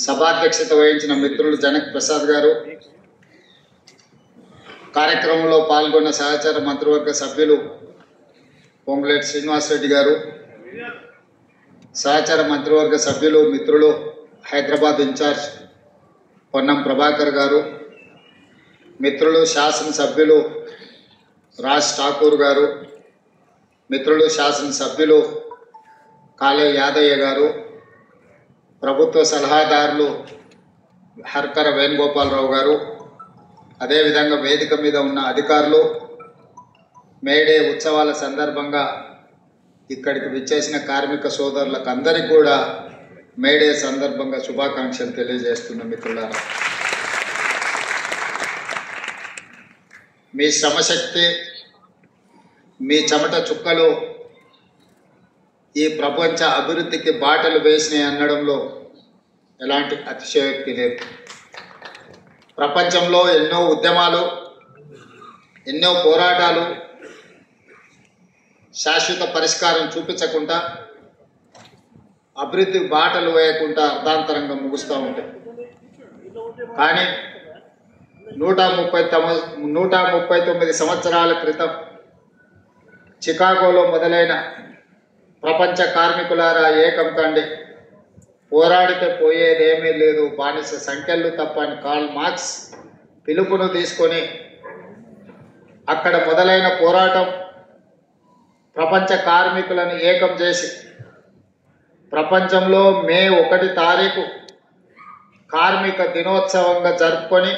సభాధ్యక్షత వహించిన మిత్రులు జనక్ ప్రసాద్ గారు, కార్యక్రమంలో పాల్గొన్న సహచార మంత్రివర్గ సభ్యులు పొంగులేటి శ్రీనివాస్ రెడ్డి గారు, సహచార మంత్రివర్గ సభ్యులు మిత్రులు హైదరాబాద్ ఇన్ఛార్జ్ పొన్నం ప్రభాకర్ గారు, మిత్రులు శాసనసభ్యులు రాజ్ ఠాకూర్ గారు, మిత్రులు శాసనసభ్యులు కాళే యాదయ్య గారు, ప్రభుత్వ సలహాదారులు హర్కర వేణుగోపాలరావు గారు, అదేవిధంగా వేదిక మీద ఉన్న అధికారులు, మేడే ఉత్సవాల సందర్భంగా ఇక్కడికి విచ్చేసిన కార్మిక సోదరులకు అందరికీ కూడా మేడే సందర్భంగా శుభాకాంక్షలు తెలియజేస్తున్న మిత్రులారా, మీ శ్రమశక్తి, మీ చెమట చుక్కలు ఈ ప్రపంచ అభివృద్ధికి బాటలు వేసినాయి అనడంలో ఎలాంటి అతిశయోక్తి లేదు. ప్రపంచంలో ఎన్నో ఉద్యమాలు, ఎన్నో పోరాటాలు శాశ్వత పరిష్కారం చూపించకుండా, అభివృద్ధి బాటలు వేయకుండా అర్ధాంతరంగా ముగుస్తూ ఉంటాయి. కానీ 139 సంవత్సరాల క్రితం చికాగోలో మొదలైన ప్రపంచ కార్మికులారా ఏకం కండి, పోరాడితే పోయేదేమీ లేదు, బానిస సంఖ్యలు తప్ప అని కార్ల్ మార్క్స్ పిలుపును తీసుకొని అక్కడ మొదలైన పోరాటం ప్రపంచ కార్మికులను ఏకం చేసి ప్రపంచంలో మే 1 తారీఖు కార్మిక దినోత్సవంగా జరుపుకొని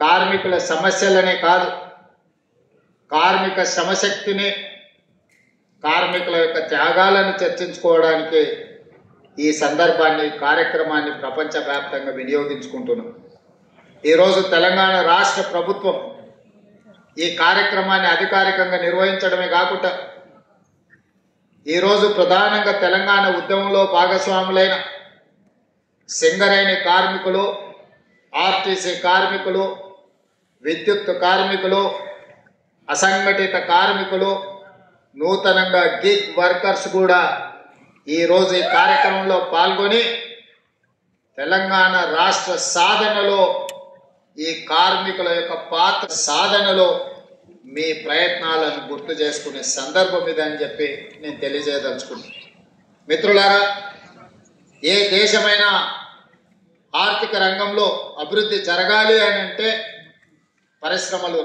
కార్మికుల సమస్యలనే కాదు, కార్మిక శ్రమశక్తిని, కార్మికుల యొక్క త్యాగాలను చర్చించుకోవడానికి ఈ సందర్భాన్ని, కార్యక్రమాన్ని ప్రపంచవ్యాప్తంగా వినియోగించుకుంటున్నాం. ఈరోజు తెలంగాణ రాష్ట్ర ప్రభుత్వం ఈ కార్యక్రమాన్ని అధికారికంగా నిర్వహించడమే కాకుండా ఈరోజు ప్రధానంగా తెలంగాణ ఉద్యమంలో భాగస్వాములైన సింగరేణి కార్మికులు, ఆర్టీసీ కార్మికులు, విద్యుత్ కార్మికులు, అసంఘటిత కార్మికులు, నూతనంగా గిగ్ వర్కర్స్ కూడా ఈరోజు ఈ కార్యక్రమంలో పాల్గొని తెలంగాణ రాష్ట్ర సాధనలో, ఈ కార్మికుల యొక్క పాత్ర సాధనలో మీ ప్రయత్నాలను గుర్తు చేసుకునే సందర్భం ఇదని చెప్పి నేను తెలియజేయదలుచుకున్నాను. మిత్రులారా, ఏ దేశమైనా ఆర్థిక రంగంలో అభివృద్ధి జరగాలి అని అంటే పరిశ్రమలు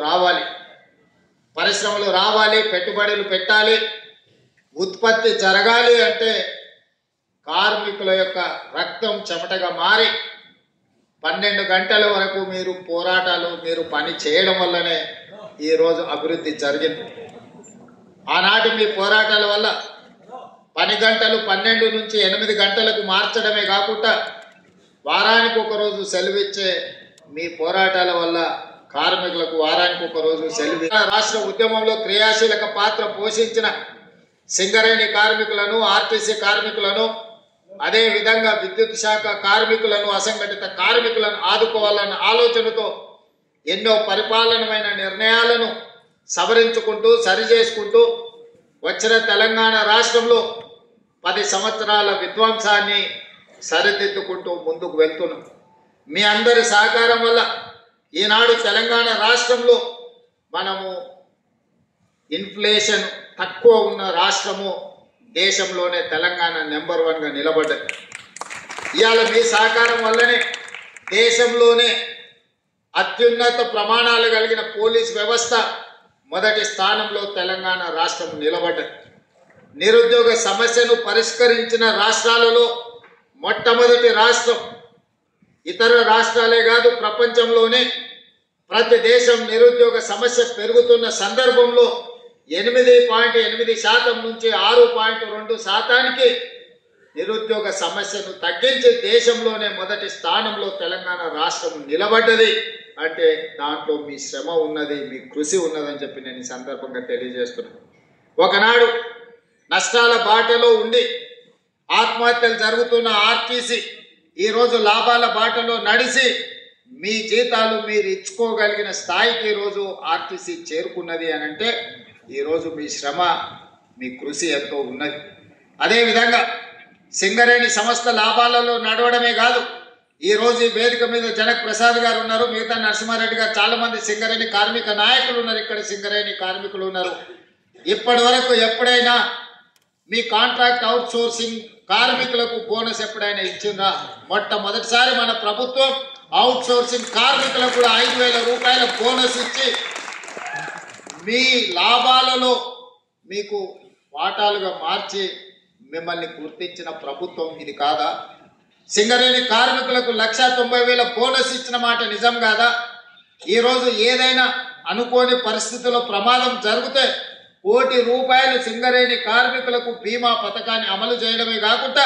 రావాలి, పెట్టుబడులు పెట్టాలి. ఉత్పత్తి జరగాలి అంటే కార్మికుల యొక్క రక్తం చెమటగా మారి 12 గంటల వరకు మీరు పని చేయడం వల్లనే ఈరోజు అభివృద్ధి జరిగింది. ఆనాటి మీ పోరాటాల వల్ల పని గంటలు 12 నుంచి 8 గంటలకు మార్చడమే కాకుండా వారానికి ఒక రోజు సెలవు ఇచ్చే మీ పోరాటాల వల్ల కార్మికులకు వారానికి ఒక రోజు సెలవు. రాష్ట్ర ఉద్యమంలో క్రియాశీలక పాత్ర పోషించిన సింగరేణి కార్మికులను, ఆర్టీసీ కార్మికులను, అదే విధంగా విద్యుత్ శాఖ కార్మికులను, అసంఘటిత కార్మికులను ఆదుకోవాలన్న ఆలోచనతో ఎన్నో పరిపాలనమైన నిర్ణయాలను సవరించుకుంటూ, సరిచేసుకుంటూ వచ్చిన తెలంగాణ రాష్ట్రంలో 10 సంవత్సరాల విధ్వంసాన్ని సరిదిద్దుకుంటూ ముందుకు వెళ్తున్నాం. మీ అందరి సహకారం వల్ల ఈనాడు తెలంగాణ రాష్ట్రంలో మనము ఇన్ఫ్లేషన్ తక్కువ ఉన్న రాష్ట్రము, దేశంలోనే తెలంగాణ నెంబర్ 1గా నిలబడ్డది. ఇవాళ మీ సహకారం వల్లనే దేశంలోనే అత్యున్నత ప్రమాణాలు కలిగిన పోలీస్ వ్యవస్థ మొదటి స్థానంలో తెలంగాణ రాష్ట్రం నిలబడ్డది. నిరుద్యోగ సమస్యను పరిష్కరించిన రాష్ట్రాలలో మొట్టమొదటి రాష్ట్రం. ఇతర రాష్ట్రాలే కాదు, ప్రపంచంలోనే ప్రతి దేశం నిరుద్యోగ సమస్య పెరుగుతున్న సందర్భంలో 8.8% నుంచి 6.2% నిరుద్యోగ సమస్యను తగ్గించి దేశంలోనే మొదటి స్థానంలో తెలంగాణ రాష్ట్రం నిలబడ్డది. అంటే దాంట్లో మీ శ్రమ ఉన్నది, మీ కృషి ఉన్నదని చెప్పి నేను ఈ సందర్భంగా తెలియజేస్తున్నాను. ఒకనాడు నష్టాల బాటలో ఉండి ఆత్మహత్యలు జరుగుతున్న ఆర్టీసీ ఈరోజు లాభాల బాటలో నడిచి మీ జీతాలు మీరు ఇచ్చుకోగలిగిన స్థాయికి ఈరోజు ఆర్టీసీ చేరుకున్నది అని అంటే ఈరోజు మీ శ్రమ, మీ కృషి ఎంతో ఉన్నది. అదేవిధంగా సింగరేణి సంస్థ లాభాలలో నడవడమే కాదు, ఈ రోజు ఈ వేదిక మీద జనక్ ప్రసాద్ గారు ఉన్నారు, మిగతా నరసింహారెడ్డి గారు, చాలా మంది సింగరేణి కార్మిక నాయకులు ఉన్నారు, ఇక్కడ సింగరేణి కార్మికులు ఉన్నారు. ఇప్పటి వరకు ఎప్పుడైనా మీ కాంట్రాక్ట్ అవుట్ సోర్సింగ్ కార్మికులకు బోనస్ ఎప్పుడైనా ఇచ్చిందా? మొట్టమొదటిసారి మన ప్రభుత్వం అవుట్ సోర్సింగ్ కార్మికులకు కూడా 5,000 రూపాయల బోనస్ ఇచ్చి మీ లాభాలలో మీకు వాటాలుగా మార్చి మిమ్మల్ని గుర్తించిన ప్రభుత్వం ఇది కాదా? సింగరేణి కార్మికులకు 1,90,000 బోనస్ ఇచ్చిన మాట నిజం కాదా? ఈరోజు ఏదైనా అనుకోని పరిస్థితుల్లో ప్రమాదం జరిగితే 1 కోటి రూపాయలు సింగరేణి కార్మికులకు బీమా పథకాన్ని అమలు చేయడమే కాకుండా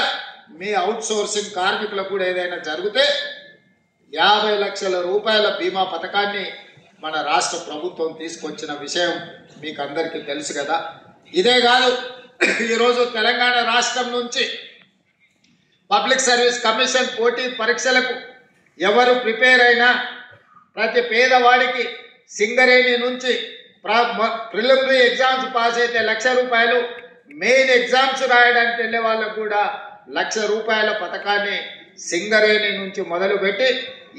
మీ అవుట్ సోర్సింగ్ కార్మికులకు కూడా ఏదైనా జరిగితే 50 లక్షల రూపాయల బీమా పథకాన్ని మన రాష్ట్ర ప్రభుత్వం తీసుకొచ్చిన విషయం మీకు అందరికీ తెలుసు కదా. ఇదే కాదు, ఈరోజు తెలంగాణ రాష్ట్రం నుంచి పబ్లిక్ సర్వీస్ కమిషన్ పోటీ పరీక్షలకు ఎవరు ప్రిపేర్ అయినా ప్రతి పేదవాడికి సింగరేణి నుంచి ప్రిలిమినరీ ఎగ్జామ్స్ పాస్ అయితే 1,00,000 రూపాయలు, మెయిన్ ఎగ్జామ్స్ రాయడానికి వెళ్ళే వాళ్ళకు కూడా 1,00,000 రూపాయల పథకాన్ని సింగరేణి నుంచి మొదలుపెట్టి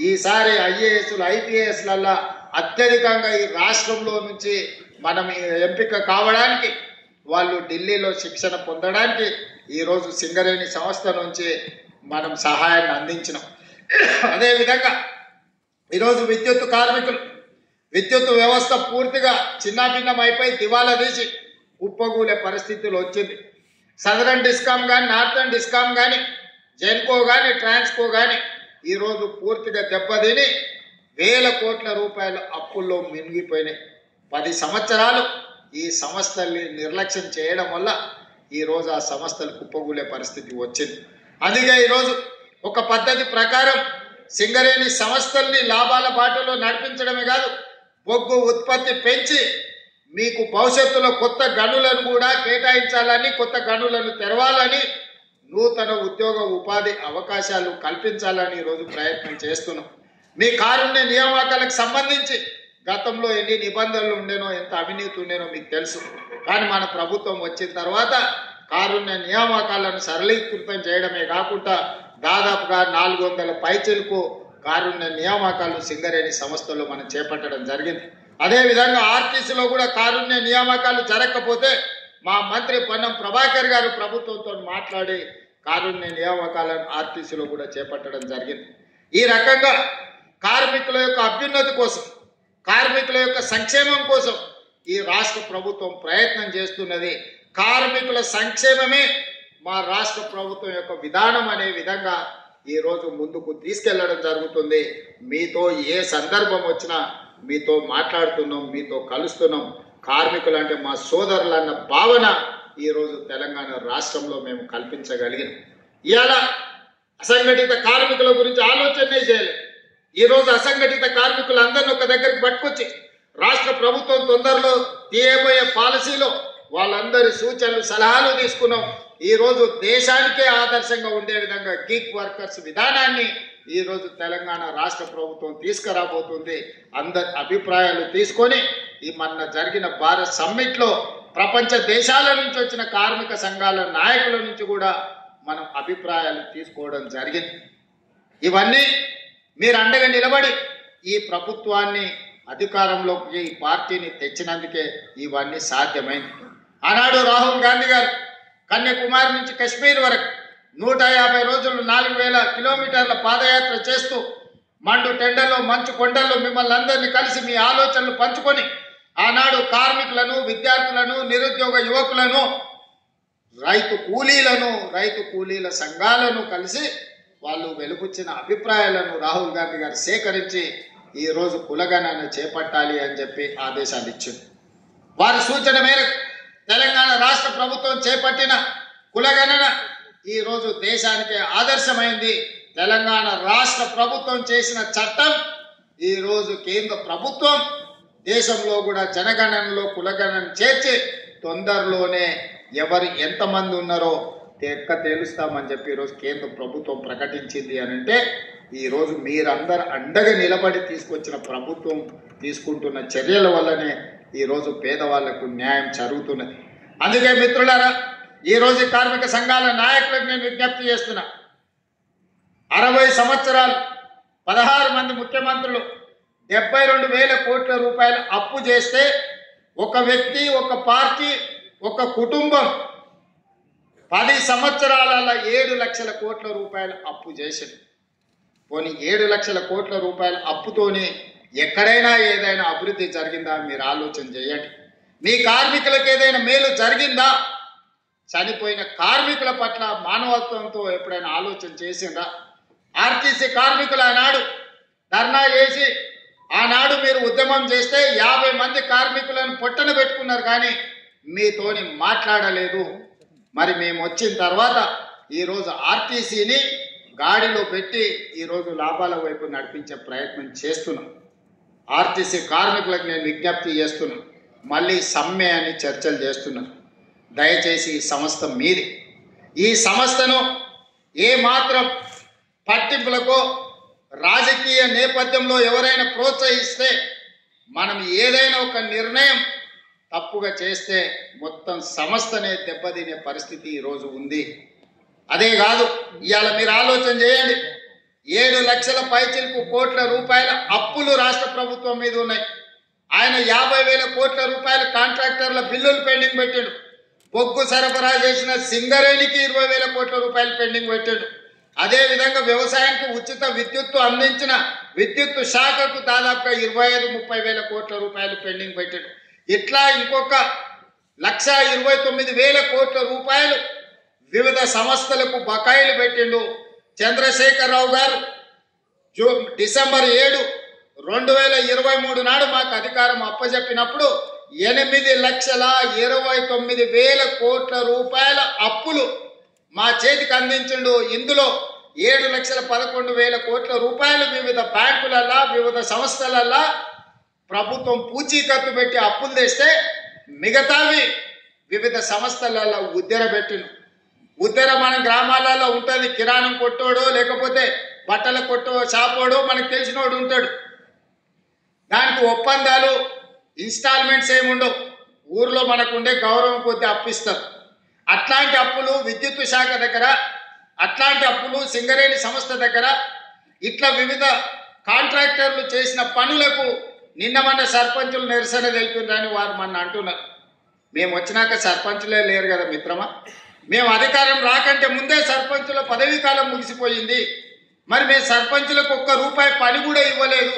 ఈసారి ఐఏఎస్లు ఐపీఎస్లల్లా అత్యధికంగా ఈ రాష్ట్రంలో నుంచి మనం ఎంపిక కావడానికి వాళ్ళు ఢిల్లీలో శిక్షణ పొందడానికి ఈరోజు సింగరేణి సంస్థ నుంచి మనం సహాయాన్ని అందించినాం. అదేవిధంగా ఈరోజు విద్యుత్ కార్మికులు, విద్యుత్ వ్యవస్థ పూర్తిగా చిన్నాభిన్నం అయిపోయి దివాలా తీసి ఉప్పగూలే పరిస్థితులు వచ్చింది. సదరన్ డిస్కామ్ కానీ, నార్థన్ డిస్కామ్ కానీ, జెన్కో కానీ, ట్రాన్స్కో కానీ ఈరోజు పూర్తిగా దెబ్బతిని 1,000 కోట్ల రూపాయల అప్పుల్లో మినిగిపోయినాయి. 10 సంవత్సరాలు ఈ సంస్థల్ని నిర్లక్ష్యం చేయడం వల్ల ఈరోజు ఆ సంస్థలు కుప్పగూలే పరిస్థితి వచ్చింది. అందుకే ఈరోజు ఒక పద్ధతి ప్రకారం సింగరేణి సంస్థల్ని లాభాల బాటలో నడిపించడమే కాదు, బొగ్గు ఉత్పత్తి పెంచి మీకు భవిష్యత్తులో కొత్త గనులను కూడా కేటాయించాలని, కొత్త గనులను తెరవాలని, నూతన ఉద్యోగ ఉపాధి అవకాశాలు కల్పించాలని ఈరోజు ప్రయత్నం చేస్తున్నాం. మీ కారుణ్య నియామకాలకు సంబంధించి గతంలో ఎన్ని నిబంధనలు ఉండేనో, ఎంత అవినీతి ఉండేనో మీకు తెలుసు. కానీ మన ప్రభుత్వం వచ్చిన తర్వాత కారుణ్య నియామకాలను సరళీకృతం చేయడమే కాకుండా దాదాపుగా 400 పైచిలకు కారుణ్య నియామకాలు సింగరేణి సంస్థలో మనం చేపట్టడం జరిగింది. అదేవిధంగా ఆర్టీసీలో కూడా కారుణ్య నియామకాలు జరగకపోతే మా మంత్రి పొన్నం ప్రభాకర్ గారు ప్రభుత్వంతో మాట్లాడి కారుణ్య నియామకాలను ఆర్టీసీలో కూడా చేపట్టడం జరిగింది. ఈ రకంగా కార్మికుల యొక్క అభ్యున్నతి కోసం, కార్మికుల యొక్క సంక్షేమం కోసం ఈ రాష్ట్ర ప్రభుత్వం ప్రయత్నం చేస్తున్నది. కార్మికుల సంక్షేమమే మా రాష్ట్ర ప్రభుత్వం యొక్క విధానం అనే విధంగా ఈరోజు ముందుకు తీసుకెళ్లడం జరుగుతుంది. మీతో ఏ సందర్భం వచ్చినా మీతో మాట్లాడుతున్నాం, మీతో కలుస్తున్నాం. కార్మికులు అంటే మా సోదరులన్న భావన ఈరోజు తెలంగాణ రాష్ట్రంలో మేము కల్పించగలిగినాం. ఇవాళ అసంఘటిత కార్మికుల గురించి ఆలోచనే చేయలేదు. ఈరోజు అసంఘటిత కార్మికులందరినీ ఒక దగ్గరికి పట్టుకొచ్చి రాష్ట్ర ప్రభుత్వం తొందరలో తీయబోయే పాలసీలో వాళ్ళందరి సూచనలు సలహాలు తీసుకున్నాం. ఈరోజు దేశానికే ఆదర్శంగా ఉండే విధంగా గిగ్ వర్కర్స్ విధానాన్ని ఈరోజు తెలంగాణ రాష్ట్ర ప్రభుత్వం తీసుకురాబోతుంది. అందరి అభిప్రాయాలు తీసుకొని ఈ మొన్న జరిగిన భారత్ సమ్మిట్లో ప్రపంచ దేశాల నుంచి వచ్చిన కార్మిక సంఘాల నాయకుల నుంచి కూడా మనం అభిప్రాయాలు తీసుకోవడం జరిగింది. ఇవన్నీ మీరు అండగా నిలబడి ఈ ప్రభుత్వాన్ని అధికారంలోకి ఈ పార్టీని తెచ్చినందుకే ఇవన్నీ సాధ్యమైంది. ఆనాడు రాహుల్ గాంధీ గారు కన్యాకుమారి నుంచి కశ్మీర్ వరకు 150 రోజులు 4,000 కిలోమీటర్ల పాదయాత్ర చేస్తూ మండు టెండల్లో, మంచు కొండల్లో మిమ్మల్ని అందరినీ కలిసి మీ ఆలోచనలు పంచుకొని ఆనాడు కార్మికులను, విద్యార్థులను, నిరుద్యోగ యువకులను, రైతు కూలీల సంఘాలను కలిసి వాళ్ళు వెలుపుచ్చిన అభిప్రాయాలను రాహుల్ గాంధీ గారు సేకరించి ఈరోజు కులగణన చేపట్టాలి అని చెప్పి ఆదేశాలు ఇచ్చింది. వారి సూచన మేరకు తెలంగాణ రాష్ట్ర ప్రభుత్వం చేపట్టిన కులగణన ఈరోజు దేశానికి ఆదర్శమైంది. తెలంగాణ రాష్ట్ర ప్రభుత్వం చేసిన చట్టం ఈరోజు కేంద్ర ప్రభుత్వం దేశంలో కూడా జనగణనలో కులగణన చేర్చి తొందరలోనే ఎవరు ఎంతమంది ఉన్నారో తేలుస్తామని చెప్పి ఈరోజు కేంద్ర ప్రభుత్వం ప్రకటించింది. అని అంటే ఈరోజు మీరందరూ అండగా నిలబడి తీసుకొచ్చిన ప్రభుత్వం తీసుకుంటున్న చర్యల వల్లనే ఈరోజు పేదవాళ్లకు న్యాయం జరుగుతున్నది. అందుకే మిత్రులారా, ఈరోజు కార్మిక సంఘాల నాయకులకు నేను విజ్ఞప్తి చేస్తున్నా. 60 సంవత్సరాలు 16 మంది ముఖ్యమంత్రులు 72,000 కోట్ల రూపాయలు అప్పు చేస్తే ఒక వ్యక్తి, ఒక పార్టీ, ఒక కుటుంబం 10 సంవత్సరాలలో 7 లక్షల కోట్ల రూపాయలు అప్పు చేసింది. పోనీ 7 లక్షల కోట్ల రూపాయల అప్పుతోని ఎక్కడైనా ఏదైనా అభివృద్ధి జరిగిందా మీరు ఆలోచన చేయండి. మీ కార్మికులకు ఏదైనా మేలు జరిగిందా? చనిపోయిన కార్మికుల పట్ల మానవత్వంతో ఎప్పుడైనా ఆలోచన చేసిందా? ఆర్టీసీ కార్మికులు ఆనాడు ధర్నా చేసి ఆనాడు మీరు ఉద్యమం చేస్తే 50 మంది కార్మికులను పొట్టన పెట్టుకున్నారు, కానీ మీతోని మాట్లాడలేదు. మరి మేము వచ్చిన తర్వాత ఈరోజు ఆర్టీసీని గాడిలో పెట్టి ఈరోజు లాభాల వైపు నడిపించే ప్రయత్నం చేస్తున్నాం. ఆర్టీసీ కార్మికులకు నేను విజ్ఞప్తి చేస్తున్నాను, మళ్ళీ సమ్మె అని చర్చలు చేస్తున్నాను. దయచేసి ఈ సంస్థ మీది. ఈ సంస్థను ఏమాత్రం పట్టింపులకో రాజకీయ నేపథ్యంలో ఎవరైనా ప్రోత్సహిస్తే, మనం ఏదైనా ఒక నిర్ణయం తప్పుగా చేస్తే మొత్తం సంస్థనే దెబ్బతినే పరిస్థితి ఈరోజు ఉంది. అదే కాదు, ఇవాళ మీరు ఆలోచన చేయండి, 7 లక్షల పైచిలకు కోట్ల రూపాయల అప్పులు రాష్ట్ర ప్రభుత్వం మీద ఉన్నాయి. ఆయన 50,000 కోట్ల రూపాయల కాంట్రాక్టర్ల బిల్లులు పెండింగ్ పెట్టాడు. బొగ్గు సరఫరా చేసిన సింగరేణికి 20,000 కోట్ల రూపాయలు పెండింగ్ పెట్టాడు. అదేవిధంగా వ్యవసాయానికి ఉచిత విద్యుత్తు అందించిన విద్యుత్తు శాఖకు దాదాపుగా 25-30,000 కోట్ల రూపాయలు పెండింగ్ పెట్టాడు. ఇట్లా ఇంకొక 1,29,000 కోట్ల రూపాయలు వివిధ సంస్థలకు బకాయిలు పెట్టిండు. చంద్రశేఖరరావు గారు డిసెంబర్ 7, 2023 నాడు మాకు అధికారం అప్పజెప్పినప్పుడు 8,29,000 కోట్ల రూపాయల అప్పులు మా చేతికి అందించిండు. ఇందులో 7,11,000 కోట్ల రూపాయలు వివిధ బ్యాంకులల్లా వివిధ సంస్థలల్లా ప్రభుత్వం పూచీకత్తు పెట్టి అప్పులు తెస్తే మిగతావి వివిధ సంస్థలలో ఉద్దెర పెట్టిండు. ఉద్దెర మన గ్రామాలలో ఉంటుంది. కిరాణం కొట్టోడో లేకపోతే బట్టల కొట్టో షాపోడో మనకు తెలిసినోడు ఉంటాడు. దానికి ఒప్పందాలు ఇన్స్టాల్మెంట్స్ ఏముండవు. ఊర్లో మనకు ఉండే గౌరవం కొద్ది అప్పిస్తారు. అట్లాంటి అప్పులు విద్యుత్ శాఖ దగ్గర, అట్లాంటి అప్పులు సింగరేణి సంస్థ దగ్గర, ఇట్లా వివిధ కాంట్రాక్టర్లు చేసిన పనులకు నిన్న మన సర్పంచులు నిరసన తెలిపిందని వారు మన అంటున్నారు. మేము వచ్చినాక సర్పంచులే లేరు కదా మిత్రమా. మేము అధికారం రాకంటే ముందే సర్పంచుల పదవీ కాలం ముగిసిపోయింది. మరి మేము సర్పంచులకు ₹1 పని కూడా ఇవ్వలేదు.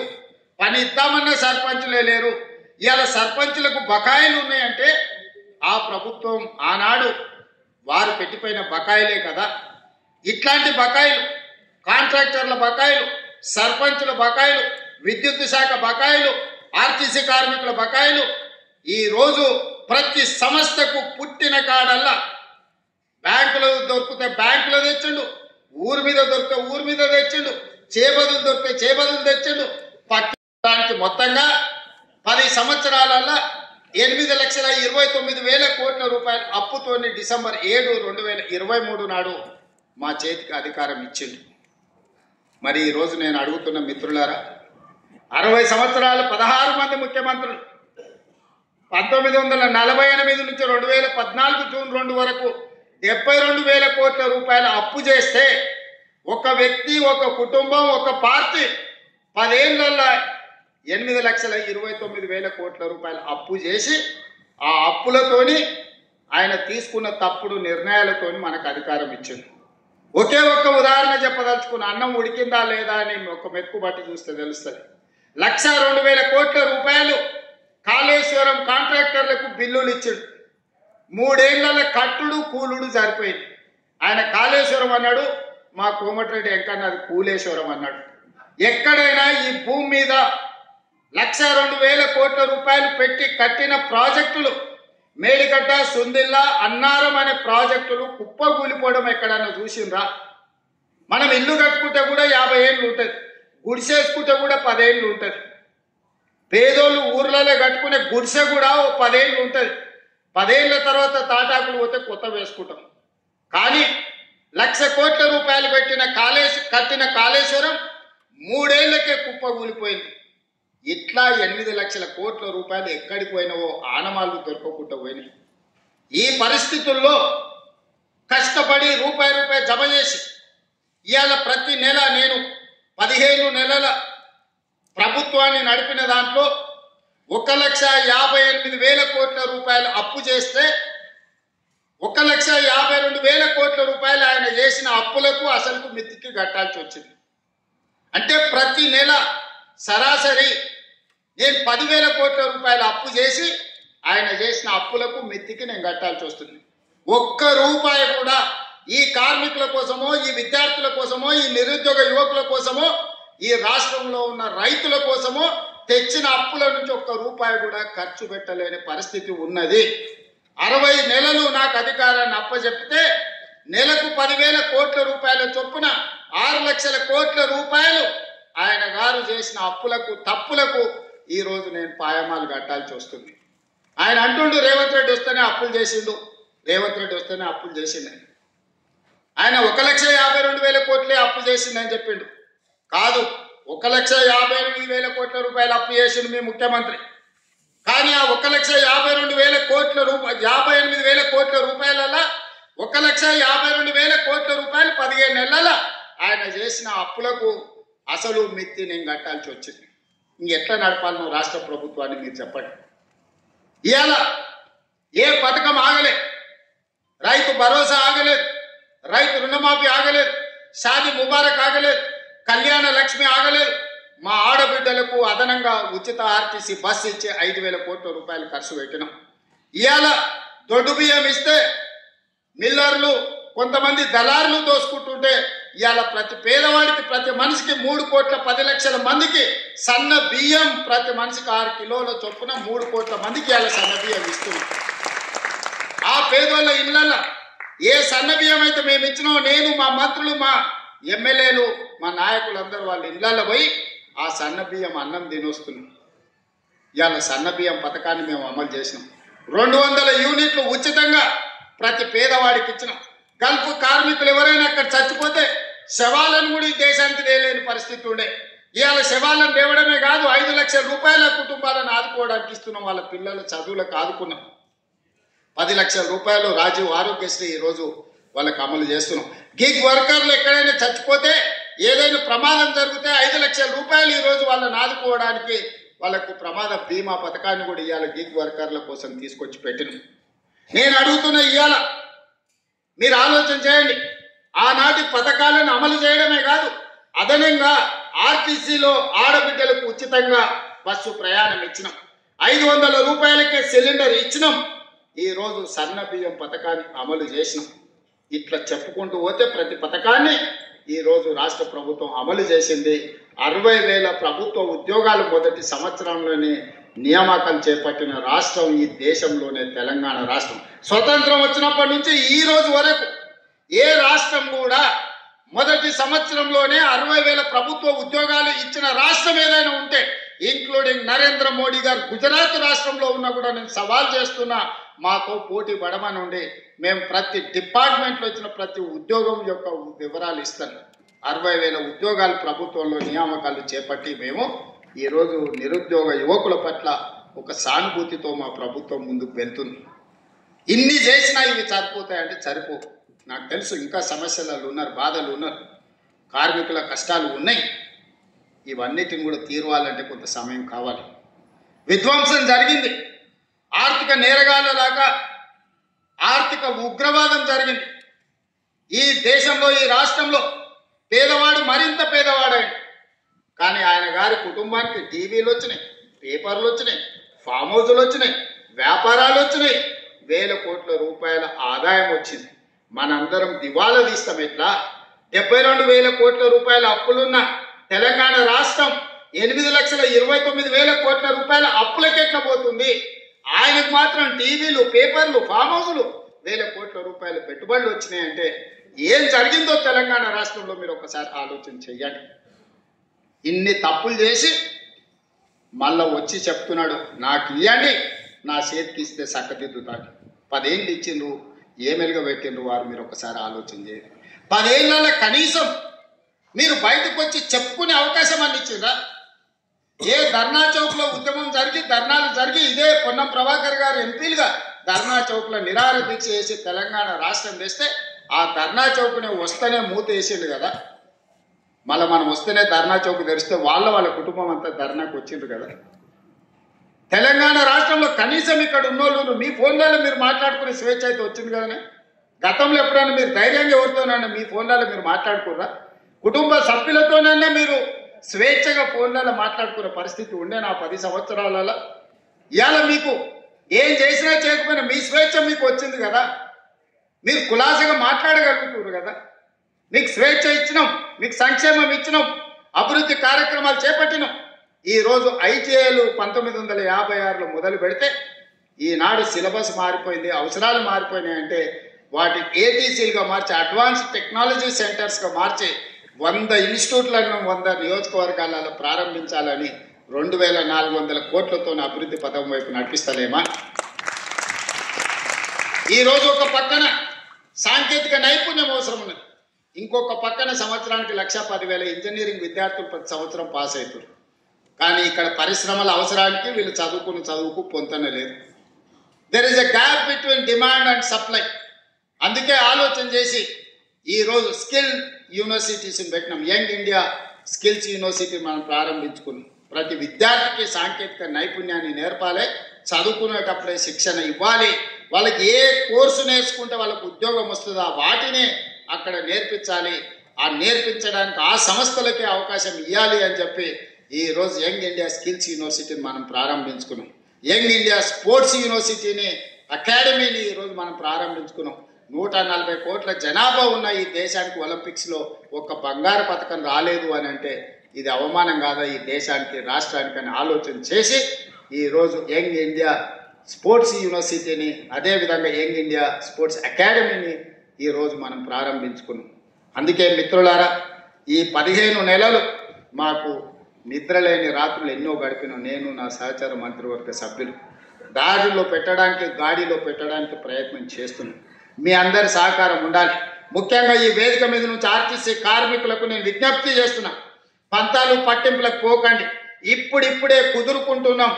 పని ఇద్దామన్న సర్పంచులే లేరు. ఇవాళ సర్పంచులకు బకాయిలు ఉన్నాయంటే ఆ ప్రభుత్వం ఆనాడు వారు పెట్టిపోయిన బకాయిలే కదా. ఇట్లాంటి బకాయిలు, కాంట్రాక్టర్ల బకాయిలు, సర్పంచుల బకాయిలు, విద్యుత్ శాఖ బకాయిలు, ఆర్టీసీ కార్మికుల బకాయిలు ఈరోజు ప్రతి సంస్థకు పుట్టిన కాడల్లా బ్యాంకులు దొరికితే బ్యాంకులో తెచ్చిండు, ఊరి మీద దొరికితే ఊరి మీద తెచ్చిండు, చేబదులు దొరికితే చేబదులు తెచ్చిండు. పట్టడానికి మొత్తంగా 10 సంవత్సరాలల్లో 8,29,000 కోట్ల రూపాయల అప్పుతోని డిసెంబర్ 7, 2023 నాడు మా చేతికి అధికారం ఇచ్చిండు. మరి ఈరోజు నేను అడుగుతున్న మిత్రులారా, 60 సంవత్సరాలు 16 మంది ముఖ్యమంత్రులు 1948 నుంచి 2014 జూన్ 2 వరకు 72,000 కోట్ల రూపాయల అప్పు చేస్తే ఒక వ్యక్తి, ఒక కుటుంబం, ఒక పార్టీ 10 ఏళ్లలో 8,29,000 కోట్ల రూపాయల అప్పు చేసి ఆ అప్పులతోని ఆయన తీసుకున్న తప్పుడు నిర్ణయాలతోని మనకు అధికారం ఇచ్చింది. ఒకే ఒక్క ఉదాహరణ చెప్పదలుచుకున్న, అన్నం ఉడికిందా లేదా అని ఒక మెతుకు బట్టి చూస్తే తెలుస్తుంది. 1,02,000 కోట్ల రూపాయలు కాళేశ్వరం కాంట్రాక్టర్లకు బిల్లులు ఇచ్చిండు. 3 ఏళ్ల కట్టుడు కూలుడు సరిపోయింది. ఆయన కాళేశ్వరం అన్నాడు, మా కోమటిరెడ్డి వెంకన్న అది కూలేశ్వరం అన్నాడు. ఎక్కడైనా ఈ భూమి మీద 1,02,000 కోట్ల రూపాయలు పెట్టి కట్టిన ప్రాజెక్టులు, మేడిగడ్డ, సుందిల్లా, అన్నారం అనే ప్రాజెక్టులు కుప్పగూలిపోవడం ఎక్కడన్నా చూసిండ్రా? మనం ఇల్లు కట్టుకుంటే కూడా 50 ఏళ్ళు ఉంటుంది, గుడిసేసుకుంటే కూడా 10 ఏళ్ళు ఉంటుంది. పేదోళ్ళు ఊర్లలో కట్టుకునే గుడిసె కూడా 10 ఏళ్ళు ఉంటుంది. 10 ఏళ్ళ తర్వాత తాటాకులు పోతే కొత్త వేసుకుంటాం. కానీ 1,00,000 కోట్ల రూపాయలు కట్టిన కాళేశ్వరం 3 ఏళ్లకే కుప్పగూలిపోయింది. ఇట్లా 8 లక్షల కోట్ల రూపాయలు ఎక్కడికి పోయినావో ఆనమాలు దొరకకుండా పోయినాయి. ఈ పరిస్థితుల్లో కష్టపడి రూపాయి జమ చేసి ఇవాళ ప్రతి నెల నేను 15 నెలల ప్రభుత్వాన్ని నడిపిన దాంట్లో 1,58,000 కోట్ల రూపాయలు అప్పు చేస్తే 1,52,000 కోట్ల రూపాయలు ఆయన చేసిన అప్పులకు అసలుకు మితికి కట్టాల్సి వచ్చింది. అంటే ప్రతి నెల సరాసరి నేను 10,000 కోట్ల రూపాయలు అప్పు చేసి ఆయన చేసిన అప్పులకు మితికి నేను కట్టాల్సి వస్తుంది. ఒక్క రూపాయి కూడా ఈ కార్మికుల కోసమో, ఈ విద్యార్థుల కోసమో, ఈ నిరుద్యోగ యువకుల కోసమో, ఈ రాష్ట్రంలో ఉన్న రైతుల కోసమో తెచ్చిన అప్పుల నుంచి ఒక్క రూపాయి కూడా ఖర్చు పెట్టలేని పరిస్థితి ఉన్నది. 60 నెలలు నాకు అధికారాన్ని అప్పచెప్తే నెలకు 10,000 కోట్ల రూపాయల చొప్పున 6 లక్షల కోట్ల రూపాయలు ఆయన గారు చేసిన అప్పులకు తప్పులకు ఈరోజు నేను పాయమాలు కట్టాల్సి వస్తుంది. ఆయన అంటుండు రేవంత్ రెడ్డి వస్తేనే అప్పులు చేసిండు, రేవంత్ రెడ్డి వస్తేనే అప్పులు చేసిండు. ఆయన 1,52,000 కోట్లే అప్పు చేసిందని చెప్పిండు. కాదు, 1,58,000 కోట్ల రూపాయలు అప్పు చేసిండు మీ ముఖ్యమంత్రి. కానీ ఆ 1,52,000 కోట్ల రూపాయలు 58,000 కోట్ల రూపాయలలో 1,52,000 కోట్ల రూపాయలు 15 నెలల ఆయన చేసిన అప్పులకు అసలు మిత్తి నేను కట్టాల్సి వచ్చింది. ఇంకెట్లా నడపాలను రాష్ట్ర ప్రభుత్వాన్ని మీరు చెప్పండి. ఇవాళ ఏ పథకం ఆగలేదు, రైతు భరోసా ఆగలేదు, రైతు రుణమాఫీ ఆగలేదు, షాదీ ముబారక్ ఆగలేదు, కళ్యాణ లక్ష్మి ఆగలేదు. మా ఆడబిడ్డలకు అదనంగా ఉచిత ఆర్టీసీ బస్సు ఇచ్చే 5,000 కోట్ల రూపాయలు ఖర్చు పెట్టినాం. ఇవాళ దొడ్డు బియ్యం ఇస్తే మిల్లర్లు కొంతమంది దళారులు దోసుకుంటుంటే ఇవాళ ప్రతి పేదవాడికి ప్రతి మనిషికి 3,10,00,000 మందికి సన్న బియ్యం ప్రతి మనిషికి 6 కిలోల చొప్పున 3 కోట్ల మందికి ఇవాళ సన్న బియ్యం ఇస్తున్నాం. ఆ పేదోళ్ళ ఇళ్ళల్లో ఏ సన్న బియ్యం అయితే మేము ఇచ్చినామో నేను, మా మంత్రులు, మా ఎమ్మెల్యేలు, మా నాయకులందరూ వాళ్ళ ఇళ్ళల్లో పోయి ఆ సన్న బియ్యం అన్నం తినొస్తున్నాం. ఇవాళ సన్న బియ్యం పథకాన్ని మేము అమలు చేసినాం. 200 యూనిట్లు ఉచితంగా ప్రతి పేదవాడికి ఇచ్చినాం. గల్ఫ్ కార్మికులు ఎవరైనా అక్కడ చచ్చిపోతే శవాలను కూడా ఈ దేశానికి తేలేని పరిస్థితి ఉండే. ఇవాళ శవాలను తేవడమే కాదు, 5 లక్షల రూపాయల కుటుంబాలను ఆదుకోవడానికి ఇస్తున్నాం. వాళ్ళ పిల్లల చదువులకు ఆదుకున్నాం. 10 లక్షల రూపాయలు రాజీవ్ ఆరోగ్యశ్రీ ఈరోజు వాళ్ళకి అమలు చేస్తున్నాం. గిగ్ వర్కర్లు ఎక్కడైనా చచ్చిపోతే, ఏదైనా ప్రమాదం జరిగితే 5 లక్షల రూపాయలు ఈరోజు వాళ్ళని ఆదుకోవడానికి వాళ్ళకు ప్రమాద బీమా పథకాన్ని కూడా ఇవాళ గిగ్ వర్కర్ల కోసం తీసుకొచ్చి పెట్టినాం. నేను అడుగుతున్న ఇవాళ మీరు ఆలోచన చేయండి. ఆనాటి పథకాలను అమలు చేయడమే కాదు, అదనంగా ఆర్టీసీలో ఆడబిడ్డలకు ఉచితంగా బస్సు ప్రయాణం ఇచ్చినాం. 500 రూపాయలకే సిలిండర్ ఇచ్చినాం. ఈరోజు సన్న బియ్యం పథకాన్ని అమలు చేసినాం. ఇట్లా చెప్పుకుంటూ పోతే ప్రతి పథకాన్ని ఈరోజు రాష్ట్ర ప్రభుత్వం అమలు చేసింది. 60,000 ప్రభుత్వ ఉద్యోగాలు మొదటి సంవత్సరంలోనే నియామకాలు చేపట్టిన రాష్ట్రం ఈ దేశంలోనే తెలంగాణ రాష్ట్రం. స్వతంత్రం వచ్చినప్పటి నుంచి ఈ రోజు వరకు ఏ రాష్ట్రం కూడా మొదటి సంవత్సరంలోనే 60,000 ప్రభుత్వ ఉద్యోగాలు ఇచ్చిన రాష్ట్రం ఏదైనా ఉంటే, ఇంక్లూడింగ్ నరేంద్ర మోడీ గారు గుజరాత్ రాష్ట్రంలో ఉన్నా కూడా నేను సవాల్ చేస్తున్నా, మాతో పోటీ పడమనుండి మేము ప్రతి డిపార్ట్మెంట్లో ఇచ్చిన ప్రతి ఉద్యోగం యొక్క వివరాలు ఇస్తాను. 60,000 ఉద్యోగాలు ప్రభుత్వంలో నియామకాలు చేపట్టి మేము ఈరోజు నిరుద్యోగ యువకుల పట్ల ఒక సానుభూతితో మా ప్రభుత్వం ముందుకు వెళ్తుంది. ఇన్ని చేసినా ఇవి సరిపోతాయంటే సరిపో. నాకు తెలుసు ఇంకా సమస్యలు ఉన్నారు, బాధలు ఉన్నారు, కార్మికుల కష్టాలు ఉన్నాయి. ఇవన్నిటిని కూడా తీరవాలంటే కొంత సమయం కావాలి. విధ్వంసం జరిగింది, ఆర్థిక నేరగాళ్ళలాగా ఆర్థిక ఉగ్రవాదం జరిగింది. ఈ దేశంలో, ఈ రాష్ట్రంలో పేదవాడు మరింత పేదవాడైంది. కానీ ఆయన గారి కుటుంబానికి టీవీలు వచ్చినాయి, పేపర్లు వచ్చినాయి, ఫామ్ హౌజులు వచ్చినాయి, వ్యాపారాలు వచ్చినాయి, 1,000 కోట్ల రూపాయల ఆదాయం వచ్చింది. మనందరం దివాలా తీస్తాం. ఎట్లా 72,000 కోట్ల రూపాయల అప్పులున్న తెలంగాణ రాష్ట్రం 8,29,000 కోట్ల రూపాయల అప్పులకెట్లా పోతుంది? ఆయనకు మాత్రం టీవీలు, పేపర్లు, ఫామ్ హౌజులు 1,000 కోట్ల రూపాయల పెట్టుబడులు వచ్చినాయంటే ఏం జరిగిందో తెలంగాణ రాష్ట్రంలో మీరు ఒకసారి ఆలోచన చెయ్యండి. ఇన్ని తప్పులు చేసి మళ్ళా వచ్చి చెప్తున్నాడు, నాకు ఇవ్వండి, నా చేతికి ఇస్తే చక్కదిద్దుతాడు. 10 ఏళ్ళు ఇచ్చిండ్రు, ఏమెలుగా పెట్టిండ్రు వారు, మీరు ఒకసారి ఆలోచన చేయండి. 10 ఏళ్ళ కనీసం మీరు బయటకు వచ్చి చెప్పుకునే అవకాశం అని ఇచ్చిండ్రా? ఏ ధర్నా చౌక్లో ఉద్యమం జరిగి, ధర్నాలు జరిగి, ఇదే పొన్నం ప్రభాకర్ గారు ఎంపీలుగా ధర్నా చౌక్లో నిరాహార దీక్ష చేసి తెలంగాణ రాష్ట్రం తెస్తే ఆ ధర్నా చౌక్ని వస్తేనే మూత వేసిండు కదా, మళ్ళీ మనం వస్తేనే ధర్నా చౌక్ తెరిస్తే వాళ్ళ కుటుంబం అంతా ధర్నాకు వచ్చిండ్రు కదా. తెలంగాణ రాష్ట్రంలో కనీసం ఇక్కడ ఉన్నోళ్ళు మీ ఫోన్లలో మీరు మాట్లాడుకునే స్వేచ్ఛ అయితే వచ్చింది కదనే. గతంలో ఎప్పుడైనా మీరు ధైర్యంగా ఎవరితోనైనా మీ ఫోన్లలో మీరు మాట్లాడుకుర్రా? కుటుంబ సభ్యులతోనైనా మీరు స్వేచ్ఛగా ఫోన్లలో మాట్లాడుకునే పరిస్థితి ఉండే నా 10 సంవత్సరాలలో. ఇవాళ మీకు ఏం చేసినా చేయకపోయినా మీ స్వేచ్ఛ మీకు వచ్చింది కదా, మీరు కులాసగా మాట్లాడగలుగుతున్నారు కదా. మీకు స్వేచ్ఛ ఇచ్చినాం, మీకు సంక్షేమం ఇచ్చినాం, అభివృద్ధి కార్యక్రమాలు చేపట్టినాం. ఈరోజు ఐటీఐలు 1956లో మొదలు పెడితే ఈనాడు సిలబస్ మారిపోయింది, అవసరాలు మారిపోయినాయి. అంటే వాటి ఏటీసీలుగా మార్చి అడ్వాన్స్డ్ టెక్నాలజీ సెంటర్స్గా మార్చి 100 ఇన్స్టిట్యూట్లను 100 నియోజకవర్గాలలో ప్రారంభించాలని 2400 కోట్లతో అభివృద్ధి పథకం వైపు నడిపిస్తలేమా? ఈరోజు ఒక పక్కన సాంకేతిక నైపుణ్యం అవసరం ఉన్నది, ఇంకొక పక్కన సంవత్సరానికి 1,10,000 ఇంజనీరింగ్ విద్యార్థులు ప్రతి సంవత్సరం పాస్ అవుతారు. కానీ ఇక్కడ పరిశ్రమల అవసరానికి వీళ్ళు చదువుకు పొంతన లేదు. There is a gap between demand and supply. అందుకే ఆలోచన చేసి ఈరోజు స్కిల్ యూనివర్సిటీస్ని పెట్టినాం. యంగ్ ఇండియా స్కిల్స్ యూనివర్సిటీ మనం ప్రారంభించుకున్నాం. ప్రతి విద్యార్థికి సాంకేతిక నైపుణ్యాన్ని నేర్పాలి, చదువుకునేటప్పుడే శిక్షణ ఇవ్వాలి. వాళ్ళకి ఏ కోర్సు నేర్చుకుంటే వాళ్ళకు ఉద్యోగం వస్తుందో వాటినే అక్కడ నేర్పించాలి. ఆ నేర్పించడానికి ఆ సంస్థలకే అవకాశం ఇవ్వాలి అని చెప్పి ఈరోజు యంగ్ ఇండియా స్కిల్స్ యూనివర్సిటీని మనం ప్రారంభించుకున్నాం. యంగ్ ఇండియా స్పోర్ట్స్ యూనివర్సిటీని అకాడమీని ఈరోజు మనం ప్రారంభించుకున్నాం. 140 కోట్ల జనాభా ఉన్న ఈ దేశానికి ఒలింపిక్స్లో ఒక్క బంగారు పథకం రాలేదు అని అంటే ఇది అవమానం కాదా ఈ దేశానికి, రాష్ట్రానికి అని ఆలోచన చేసి ఈరోజు యంగ్ ఇండియా స్పోర్ట్స్ యూనివర్సిటీని, అదేవిధంగా యంగ్ ఇండియా స్పోర్ట్స్ అకాడమీని ఈరోజు మనం ప్రారంభించుకున్నాం. అందుకే మిత్రులారా, ఈ 15 నెలలు మాకు నిద్రలేని రాత్రులు ఎన్నో గడిపిన నేను, నా సహచర మంత్రివర్గ సభ్యులు దారిలో పెట్టడానికి, గాడిలో పెట్టడానికి ప్రయత్నం చేస్తున్నాం. మీ అందరి సహకారం ఉండాలి. ముఖ్యంగా ఈ వేదిక మీద నుంచి ఆర్టీసీ కార్మికులకు నేను విజ్ఞప్తి చేస్తున్నా, పంతాలు పట్టింపులకు పోకండి. ఇప్పుడిప్పుడే కుదురుకుంటున్నాం.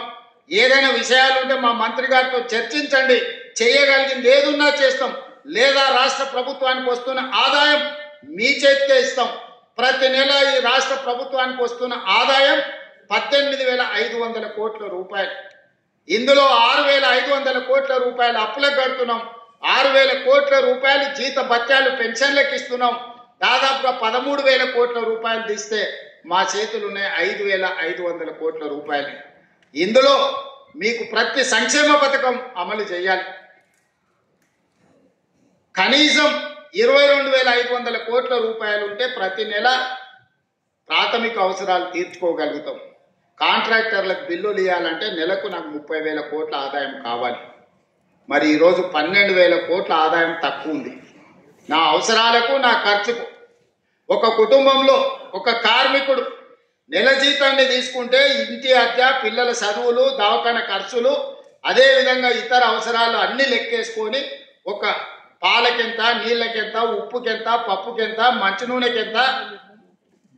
ఏదైనా విషయాలు ఉంటే మా మంత్రి గారితో చర్చించండి. చేయగలిగింది ఏదున్నా చేస్తాం, లేదా రాష్ట్ర ప్రభుత్వానికి వస్తున్న ఆదాయం మీ చేతికే ఇస్తాం. ప్రతి నెల ఈ రాష్ట్ర ప్రభుత్వానికి వస్తున్న ఆదాయం 18,500 కోట్ల రూపాయలు. ఇందులో 6,500 కోట్ల రూపాయలు అప్పులకు కడుతున్నాం. 6,000 కోట్ల రూపాయలు జీత భత్యాలు పెన్షన్లకు ఇస్తున్నాం. దాదాపుగా 13,000 కోట్ల రూపాయలు తీస్తే మా చేతులు ఉన్నాయి 5,500 కోట్ల రూపాయలు. ఇందులో మీకు ప్రతి సంక్షేమ పథకం అమలు చేయాలి. కనీసం 22,500 కోట్ల రూపాయలు ఉంటే ప్రతి నెల ప్రాథమిక అవసరాలు తీర్చుకోగలుగుతాం. కాంట్రాక్టర్లకు బిల్లులు ఇవ్వాలంటే నెలకు నాకు 30,000 కోట్ల ఆదాయం కావాలి. మరి ఈరోజు 12,000 కోట్ల ఆదాయం తక్కువ ఉంది. నా అవసరాలకు, నా ఖర్చుకు ఒక కుటుంబంలో ఒక కార్మికుడు నెల జీతాన్ని తీసుకుంటే ఇంటి అద్దె, పిల్లల చదువులు, దవాఖాన ఖర్చులు, అదేవిధంగా ఇతర అవసరాలు అన్నీ లెక్కేసుకొని ఒక పాలకెంత, నీళ్ళకెంత, ఉప్పుకెంత, పప్పుకెంత, మంచి నూనెకెంత,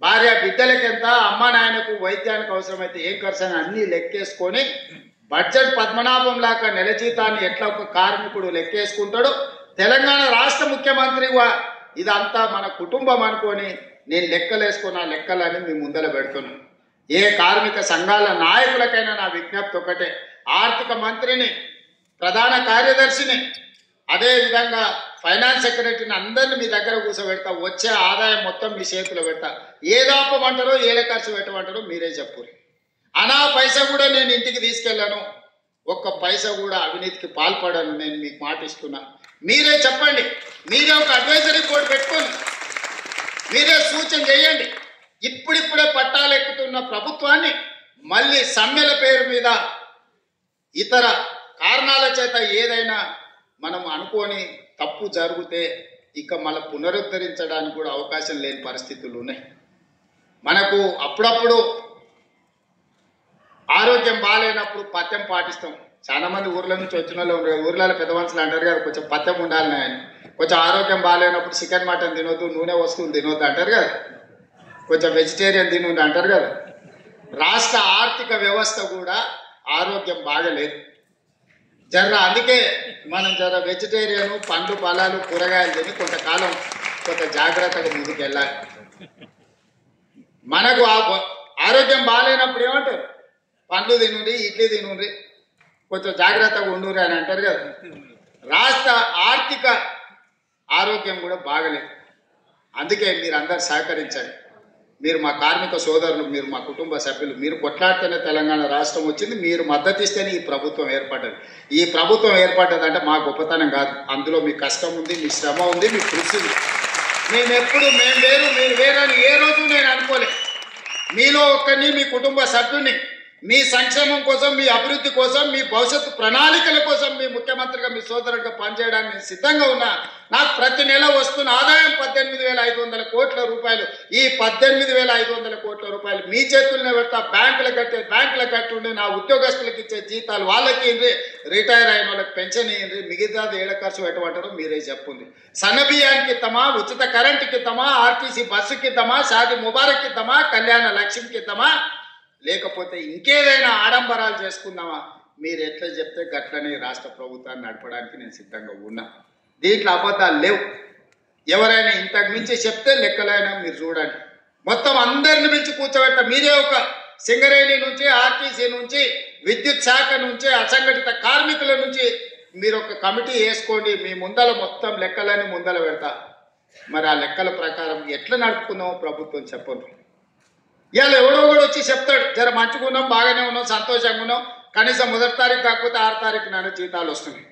భార్య బిడ్డలకెంత, అమ్మ నాయనకు వైద్యానికి అవసరమైతే ఏం ఖర్చు అని అన్నీ లెక్కేసుకొని బడ్జెట్ పద్మనాభం లాగా నెల జీతాన్ని ఎట్లా ఒక కార్మికుడు లెక్కేసుకుంటాడో తెలంగాణ రాష్ట్ర ముఖ్యమంత్రి ఇదంతా మన కుటుంబం అనుకొని నేను లెక్కలేసుకున్న లెక్కలని మీ ముందర పెడుతున్నాను. ఏ కార్మిక సంఘాల నాయకులకైనా నా విజ్ఞప్తి ఒకటే, ఆర్థిక మంత్రిని, ప్రధాన కార్యదర్శిని, అదేవిధంగా ఫైనాన్స్ సెక్రటరీని అందరిని మీ దగ్గర కూర్చోబెడతా. వచ్చే ఆదాయం మొత్తం మీ చేతిలో పెడతా. ఏదాపమంటారో ఏడ ఖర్చు పెట్టమంటారో మీరే చెప్పురు. అనా పైసా కూడా నేను ఇంటికి తీసుకెళ్ళాను, ఒక్క పైసా కూడా అవినీతికి పాల్పడను. నేను మీకు మాట ఇస్తున్నా. మీరే చెప్పండి, మీరే ఒక అడ్వైజరీ బోర్డు పెట్టుకోండి, మీరే సూచన చేయండి. ఇప్పుడిప్పుడే పట్టాలు ఎక్కుతున్న ప్రభుత్వాన్ని మళ్ళీ సమ్మెల పేరు మీద ఇతర కారణాల చేత ఏదైనా మనం అనుకోని తప్పు జరిగితే ఇక మళ్ళీ పునరుద్ధరించడానికి కూడా అవకాశం లేని పరిస్థితులు ఉన్నాయి. మనకు అప్పుడప్పుడు ఆరోగ్యం బాగాలేనప్పుడు పథ్యం పాటిస్తాం. చాలా మంది ఊర్ల నుంచి వచ్చిన వాళ్ళు ఊర్లలో పెద్ద మనుషులు అంటారు కదా, కొంచెం పథ్యం ఉండాలని ఆయన. కొంచెం ఆరోగ్యం బాగాలేనప్పుడు చికెన్ మటన్ తినొద్దు, నూనె వస్తువులు తినొద్దు అంటారు కదా, కొంచెం వెజిటేరియన్ తినొద్దు అంటారు కదా. రాష్ట్ర ఆర్థిక వ్యవస్థ కూడా ఆరోగ్యం బాగలేదు. జర అందుకే మనం జర వెజిటేరియన్ పండ్లు ఫలాలు కూరగాయలు తిని కొంతకాలం కొంత జాగ్రత్తగా ముందుకు వెళ్ళాలి. మనకు ఆరోగ్యం బాగాలేనప్పుడు ఏమంటారు, పండ్లు తినుండి ఇడ్లీ తినుండి కొంచెం జాగ్రత్తగా ఉండురి అని అంటారు కదా. రాష్ట్ర ఆర్థిక ఆరోగ్యం కూడా బాగలేదు. అందుకే మీరు అందరు సహకరించండి. మీరు మా కార్మిక సోదరులు, మీరు మా కుటుంబ సభ్యులు, మీరు కొట్లాడితేనే తెలంగాణ రాష్ట్రం వచ్చింది. మీరు మద్దతు ఇస్తేనే ఈ ప్రభుత్వం ఏర్పడ్డది. ఈ ప్రభుత్వం ఏర్పడ్డదంటే మా గొప్పతనం కాదు, అందులో మీ కష్టం ఉంది, మీ శ్రమ ఉంది, మీ కృషి ఉంది. మేము వేరు మీరు వేరు అని ఏ రోజు నేను అనుకోలేదు. మీలో ఒక్కరిని, మీ కుటుంబ సభ్యుని మీ సంక్షేమం కోసం, మీ అభివృద్ధి కోసం, మీ భవిష్యత్తు ప్రణాళికల కోసం మీ ముఖ్యమంత్రిగా, మీ సోదరుడిగా పనిచేయడానికి నేను సిద్ధంగా ఉన్నా. నాకు ప్రతి నెల వస్తున్న ఆదాయం 18,500 కోట్ల రూపాయలు. ఈ 18,500 కోట్ల రూపాయలు మీ చేతుల్లోనే పెడతా. బ్యాంకులకు కట్టుండి నా ఉద్యోగస్తులకు ఇచ్చే జీతాలు వాళ్ళకి ఇవ్వండి, రిటైర్ అయిన వాళ్ళకి పెన్షన్ ఇవ్వండి, మిగతాది ఏడ ఖర్చు పెట్టమంటారో మీరే చెప్పుంది. సన్నబియ్యానికి ఇద్దామా, ఉచిత కరెంటుకి ఇద్దామా, ఆర్టీసీ బస్సుకి ఇద్దామా, షాది ముబారక్ ఇద్దామా, కళ్యాణ లక్ష్మికి ఇద్దామా, లేకపోతే ఇంకేదైనా ఆడంబరాలు చేసుకుందామా, మీరు ఎట్లా చెప్తే గట్లనే రాష్ట్ర ప్రభుత్వాన్ని నడపడానికి నేను సిద్ధంగా ఉన్నా. దీంట్లో అబద్ధాలు లేవు. ఎవరైనా ఇంతకు మించి చెప్తే లెక్కలైనా మీరు చూడండి. మొత్తం అందరిని పిలిచి కూర్చోబెట్ట. మీరే ఒక సింగరేణి నుంచి, ఆర్టీసీ నుంచి, విద్యుత్ శాఖ నుంచి, అసంఘటిత కార్మికుల నుంచి మీరు ఒక కమిటీ వేసుకోండి. మీ ముందల మొత్తం లెక్కలని ముందల పెడతా. మరి ఆ లెక్కల ప్రకారం ఎట్లా నడుపుకుందామో ప్రభుత్వం చెప్పండి. ఇవాళ ఎవడో కూడా వచ్చి చెప్తాడు, జర మంచిగా ఉన్నాం, బాగానే ఉన్నాం, సంతోషంగా ఉన్నాం, కనీసం 1వ తారీఖు కాకపోతే 6వ తారీఖు నాడు జీతాలు వస్తున్నాయి.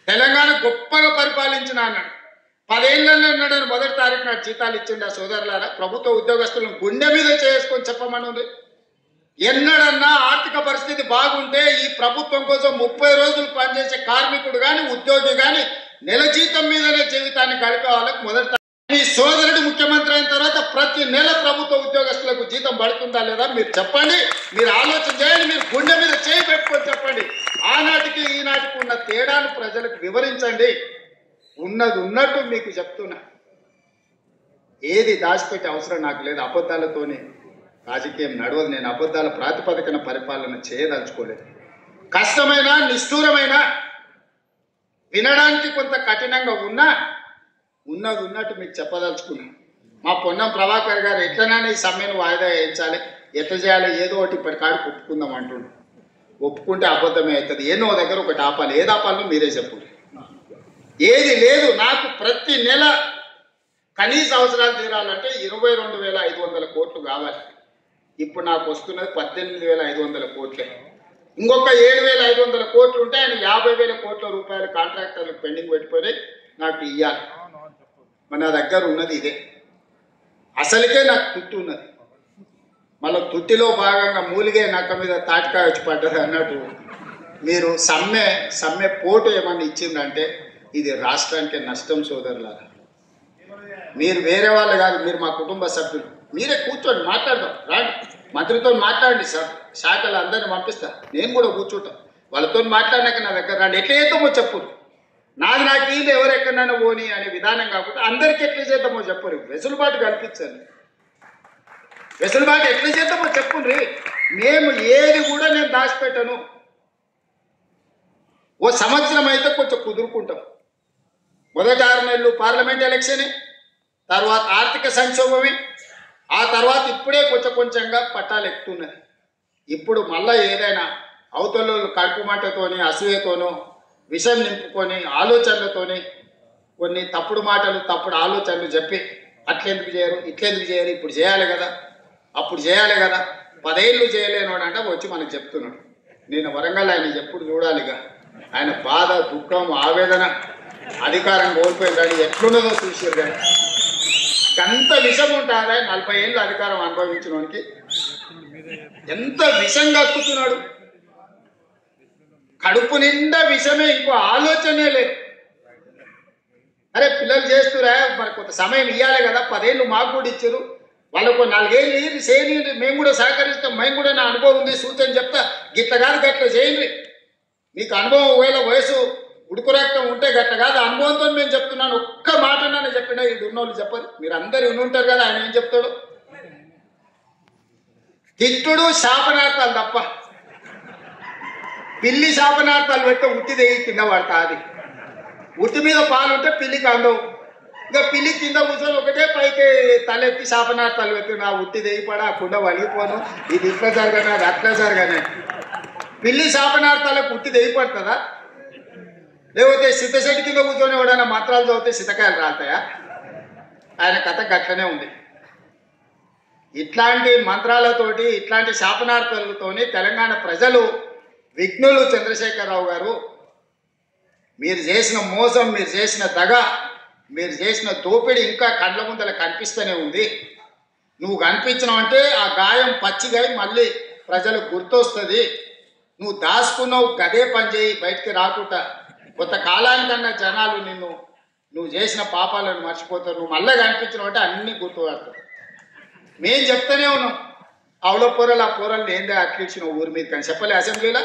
తెలంగాణ గొప్పగా పరిపాలించిన అన్నాడు. 10 ఏళ్ళలో ఉన్నాడని 1వ తారీఖు నాడు జీతాలు ఇచ్చిండు. ఆ సోదరులారా, ప్రభుత్వ ఉద్యోగస్తులను గుండె మీద చేసుకొని చెప్పమని ఉంది. ఎన్నడన్నా ఆర్థిక పరిస్థితి బాగుంటే ఈ ప్రభుత్వం కోసం 30 రోజులు పనిచేసే కార్మికుడు కానీ, ఉద్యోగి కానీ నెల జీతం మీదనే జీవితాన్ని గడిపే వాళ్ళకు మొదటి మీ సోదరుడు ముఖ్యమంత్రి అయిన తర్వాత ప్రతి నెల ప్రభుత్వ ఉద్యోగస్తులకు జీతం పడుతుందా లేదా మీరు చెప్పండి. మీరు ఆలోచన చేయండి. మీరు గుండె మీద చేయి పెట్టుకొని చెప్పండి. ఆనాటికి ఈనాటికి ఉన్న తేడాను ప్రజలకు వివరించండి. ఉన్నది ఉన్నట్టు మీకు చెప్తున్నా. ఏది దాచిపెట్టే అవసరం నాకు లేదు. అబద్ధాలతోనే రాజకీయం నడవదు. నేను అబద్ధాల ప్రాతిపదికన పరిపాలన చేయదలుచుకోలేదు. కష్టమైన, నిష్ఠూరమైన, వినడానికి కొంత కఠినంగా ఉన్నా ఉన్నది ఉన్నట్టు మీకు చెప్పదలుచుకున్నాను. మా పొన్నం ప్రభాకర్ గారు ఎట్లనైనా ఈ సమ్మెను వాయిదా వేయించాలి, ఎట్లా చేయాలి, ఏదో ఒకటి ఇప్పటికాడికి ఒప్పుకుందాం అంటుండు. ఒప్పుకుంటే అబద్ధమే అవుతుంది. ఏదో దగ్గర ఒకటి ఆపాలి. ఏది ఆపాలో మీరే చెప్పండి. ఏది లేదు. నాకు ప్రతి నెల కనీస అవసరాలు తీరాలంటే 22,500 కోట్లు కావాలి. ఇప్పుడు నాకు వస్తున్నది 18,500 కోట్లే. ఇంకొక 7,500 కోట్లు ఉంటే ఆయన 50,000 కోట్ల రూపాయల కాంట్రాక్టర్లకు పెండింగ్ పెట్టిపోయి నాకు ఇవ్వాలి. మన దగ్గర ఉన్నది ఇదే. అసలుకే నాకు తుట్టి ఉన్నది. మళ్ళీ తుట్టిలో భాగంగా మూలిగే నక్క మీద తాటికాయ వచ్చి పడ్డది అన్నట్టు మీరు సమ్మె పోటు ఏమన్నా ఇచ్చిందంటే ఇది రాష్ట్రానికి నష్టం సోదరులారా. మీరు వేరే వాళ్ళు కాదు, మీరు మా కుటుంబ సభ్యులు. మీరే కూర్చోండి, మాట్లాడదాం. రాండి, మంత్రితో మాట్లాడండి సార్. శాఖలు అందరిని పంపిస్తా. నేను కూడా కూర్చుంటాను. వాళ్ళతో మాట్లాడినాక నా దగ్గర రండి. ఎట్లా చేద్దామో చెప్పు. నాకు ఇది ఎవరెక్కడైనా పోని అనే విధానం కాకుండా అందరికి ఎట్లా చేద్దామో చెప్పరు. వెసులుబాటు కల్పించండి. వెసులుబాటు ఎట్లా చేద్దామో చెప్పుండ్రి. మేము ఏది కూడా నేను దాచిపెట్టాను. ఓ సంవత్సరం అయితే కొంచెం కుదురుకుంటాం. మొదటి 6 నెలలు పార్లమెంట్ ఎలక్షనే, తర్వాత ఆర్థిక సంక్షోభమే, ఆ తర్వాత ఇప్పుడే కొంచెంగా పట్టాలు ఎక్కుతున్నది. ఇప్పుడు మళ్ళా ఏదైనా అవతల కడుపు మంటతోని, అసూయతోనో, విషం నింపుకొని, ఆలోచనలతోని కొన్ని తప్పుడు మాటలు, తప్పుడు ఆలోచనలు చెప్పి అట్లెందుకు చేయరు, ఇట్లెందుకు చేయరు, ఇప్పుడు చేయాలి కదా, అప్పుడు చేయాలి కదా, 10 ఏళ్ళు చేయలేనోడు అంటే వచ్చి మనకు చెప్తున్నాడు. నేను వరంగల్ ఆయన ఎప్పుడు చూడాలిగా. ఆయన బాధ, దుఃఖం, ఆవేదన, అధికారం కోల్పోయిందని ఎట్లున్నదో చూసారు కానీ ఎంత విషం ఉంటారా. 40 ఏళ్ళు అధికారం అనుభవించిన వానికి ఎంత విషం కక్కుతున్నాడు. కడుపు నిండా విషమే, ఇంకో ఆలోచనే లేదు. అరే పిల్లలు చేస్తురా, మరి కొంత సమయం ఇవ్వాలి కదా. 10 ఏళ్ళు మాకు కూడా ఇచ్చారు. వాళ్ళకు 4 ఏళ్ళు చేయని మేము కూడా సహకరిస్తాం. మేము కూడా నా అనుభవం ఉంది, సూచన చెప్తా. గిట్ల కాదు గట్ల చేయండి. మీకు అనుభవం ఒకవేళ వయసు ఉడుకు రక్తం ఉంటే గట్ల కాదు, అనుభవంతో మేము చెప్తున్నాను. ఒక్క మాట నన్ను చెప్పినా ఈ ఉన్నోళ్ళు చెప్పరు. మీరు అందరు ఉంటారు కదా. ఆయన ఏం చెప్తాడు? తిట్టుడు, శాపనార్థాలు తప్ప. పిల్లి శాపనార్థాలు పెడితే ఉట్టి దిగి కింద పడతా అది ఉట్టి మీద పాలు ఉంటే పిల్లికి అందవు ఇంకా పిల్లి కింద కూర్చొని ఒకటే పైకి తలెత్తి శాపనార్థాలు పెట్టి నా ఉట్టి దిగి పడ ఆ కుండ వలిగిపోను ఇది ఇట్లా జరగనే అది అట్లా జరగనే పిల్లి శాపనార్థాలకు ఉట్టి దిగి పడుతుందా లేకపోతే సిద్ధశెట్టి కింద కూర్చొని ఎవడైనా మంత్రాలు చదివితే సిద్ధకాయలు రాతాయా ఆయన కథ గట్లనే ఉంది ఇట్లాంటి మంత్రాలతోటి ఇట్లాంటి శాపనార్థాలతోని తెలంగాణ ప్రజలు విఘ్నులు. చంద్రశేఖరరావు గారు మీరు చేసిన మోసం మీరు చేసిన దగ మీరు చేసిన దోపిడి ఇంకా కళ్ళ ముందర కనిపిస్తూనే ఉంది. నువ్వు కనిపించినావు అంటే ఆ గాయం పచ్చిగా మళ్ళీ ప్రజలకు గుర్తొస్తుంది. నువ్వు దాచుకున్నావు గదే పని చేయి బయటికి రాకుండా కొంత కాలానికన్నా జనాలు నువ్వు చేసిన పాపాలను మర్చిపోతారు. నువ్వు మళ్ళీ కనిపించినావు అంటే అన్ని గుర్తుపడతారు. మేము చెప్తానే ఉన్నాం అవలో పొరలు ఆ పొరలు ఏందే అట్లిచ్చిన ఊరి మీద కానీ చెప్పలే అసెంబ్లీలో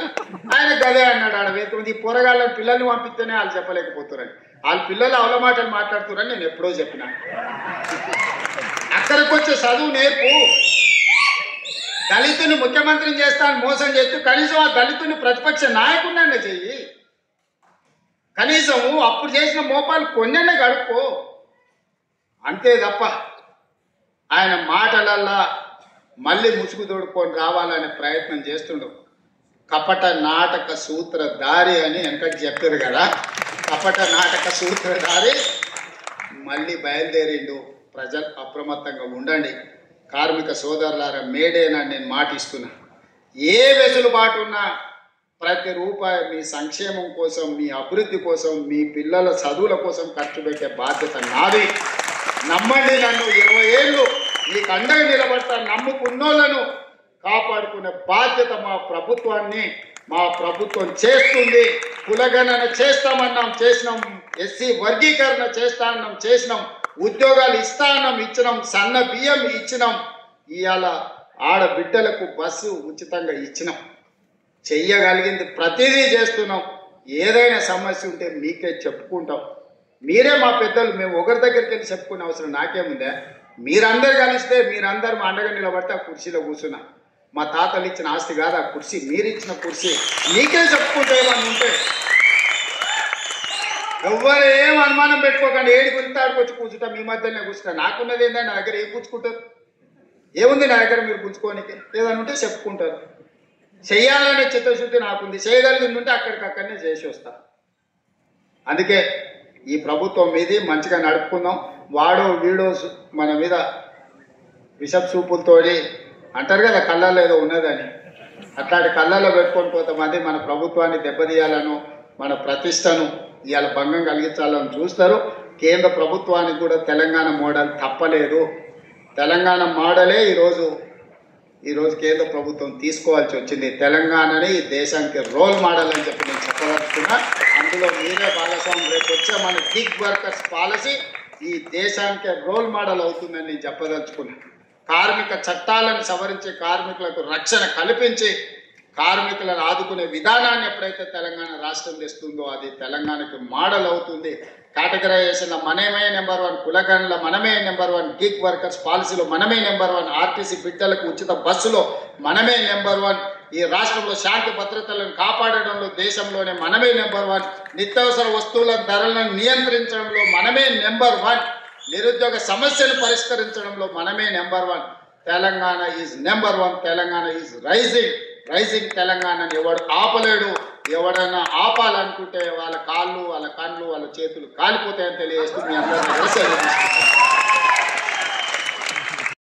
ఆయన గదే అన్నాడు. ఆడ వేతుంది ఈ పొరగాళ్ళని పిల్లల్ని పంపిస్తేనే వాళ్ళు చెప్పలేకపోతారని వాళ్ళ పిల్లలు అవల మాటలు మాట్లాడుతున్నారని నేను ఎప్పుడో చెప్పిన. అక్కడికి వచ్చే చదువు నేర్పు. దళితుని ముఖ్యమంత్రిని చేస్తాను మోసం చేస్తూ కనీసం ఆ దళితుని ప్రతిపక్ష నాయకుడినన్నా చెయ్యి. కనీసం అప్పుడు చేసిన మోపాలు కొన్నైనా గడుపుకో. అంతే తప్ప ఆయన మాటలల్లా మళ్ళీ ముసుగు తోడుకొని రావాలనే ప్రయత్నం చేస్తుండు. కపట నాటక సూత్రధారి అని వెనకటి చెప్పారు కదా, కపట నాటక సూత్రధారి మళ్ళీ బయలుదేరిండు. ప్రజలు అప్రమత్తంగా ఉండండి. కార్మిక సోదరులారా మేడేనా నేను మాటిస్తున్నా. ఏ వెసులుబాటు ఉన్నా ప్రతి రూపాయి మీ సంక్షేమం కోసం మీ అభివృద్ధి కోసం మీ పిల్లల చదువుల కోసం ఖర్చు పెట్టే బాధ్యత నాది. నమ్మండి నన్ను. 20 ఏళ్ళు మీకు అండగా నిలబడతా. నమ్ముకున్నోళ్లను కాపాడుకునే బాధ్యత మా ప్రభుత్వం చేస్తుంది. కులగణన చేస్తామన్నాం చేసినాం. ఎస్సీ వర్గీకరణ చేస్తామన్నాం చేసినాం. ఉద్యోగాలు ఇచ్చినాం. సన్న బియ్యం ఇచ్చినాం. ఇవాళ ఆడబిడ్డలకు బస్సు ఉచితంగా ఇచ్చినాం. చెయ్యగలిగింది ప్రతిదీ చేస్తున్నాం. ఏదైనా సమస్య ఉంటే మీకే చెప్పుకుంటాం. మీరే మా పెద్దలు. మేము ఒకరి దగ్గరికి వెళ్ళి చెప్పుకునే అవసరం నాకేముందే. మీరందరు కలిస్తే మీరందరూ మా అండగా నిలబడితే ఆ కుర్చీలో కూర్చున్నా. మా తాతలు ఇచ్చిన ఆస్తి కాదు ఆ కుర్చీ, మీరు ఇచ్చిన కుర్చీ. మీకే చెప్పుకుంటే ఏమన్నా ఉంటే ఎవ్వరు ఏం అనుమానం పెట్టుకోకండి. ఏడు గుంతాడికి వచ్చి కూర్చుంటా. మీ మధ్యనే కూర్చుంటా. నాకున్నది ఏంటంటే నా దగ్గర ఏం పుచ్చుకుంటారు? ఏముంది నా దగ్గర మీరు పుచ్చుకోనికి? ఏదైనా ఉంటే చెప్పుకుంటారు. చెయ్యాలనే చిత్తశుద్ధి నాకుంది. చేయగలిగింది ఉంటే అక్కడికక్కడనే చేసి వస్తా. అందుకే ఈ ప్రభుత్వం మీది మంచిగా నడుపుకుందాం. వాడో వీడో మన మీద విషప్ సూపులతోటి అంటారు కదా కళ్ళల్లో ఏదో ఉన్నదని, అట్లాంటి కళ్ళల్లో పెట్టుకొని కొంతమంది మన ప్రభుత్వాన్ని దెబ్బతీయాలను మన ప్రతిష్టను ఇవాళ భంగం కలిగించాలని చూస్తారు. కేంద్ర ప్రభుత్వానికి కూడా తెలంగాణ మోడల్ తప్పలేదు. తెలంగాణ మోడలే ఈరోజు కేంద్ర ప్రభుత్వం తీసుకోవాల్సి వచ్చింది. తెలంగాణని ఈ దేశానికి రోల్ మోడల్ అని చెప్పి నేను చెప్పదలుచుకున్నా. అందులో మీరే భాగస్వామ్యం. రేపు వచ్చే మన గిగ్ వర్కర్స్ పాలసీ ఈ దేశానికి రోల్ మోడల్ అవుతుందని నేను చెప్పదలుచుకున్నా. కార్మిక చట్టాలను సవరించి కార్మికులకు రక్షణ కల్పించి కార్మికులను ఆదుకునే విధానాన్ని ఎప్పుడైతే తెలంగాణ రాష్ట్రం తెస్తుందో అది తెలంగాణకి మోడల్ అవుతుంది. కేటగరైజేషన్లో మనమే నెంబర్ 1, కులగణలో మనమే నెంబర్ 1, గిగ్ వర్కర్స్ పాలసీలో మనమే నెంబర్ 1, ఆర్టీసీ బిడ్డలకు ఉచిత బస్సులో మనమే నెంబర్ 1, ఈ రాష్ట్రంలో శాంతి భద్రతలను కాపాడడంలో దేశంలోనే మనమే నెంబర్ 1, నిత్యావసర వస్తువుల ధరలను నియంత్రించడంలో మనమే నెంబర్ 1, నిరుద్యోగ సమస్యను పరిష్కరించడంలో మనమే number 1. Telangana is number 1. Telangana is rising తెలంగాణని ఎవడు ఆపలేడు. ఎవడైనా ఆపాలనుకుంటే వాళ్ళ కాళ్ళు వాళ్ళ కళ్ళు వాళ్ళ చేతులు కాలిపోతాయని తెలియజేస్తూ మీ అందరినీ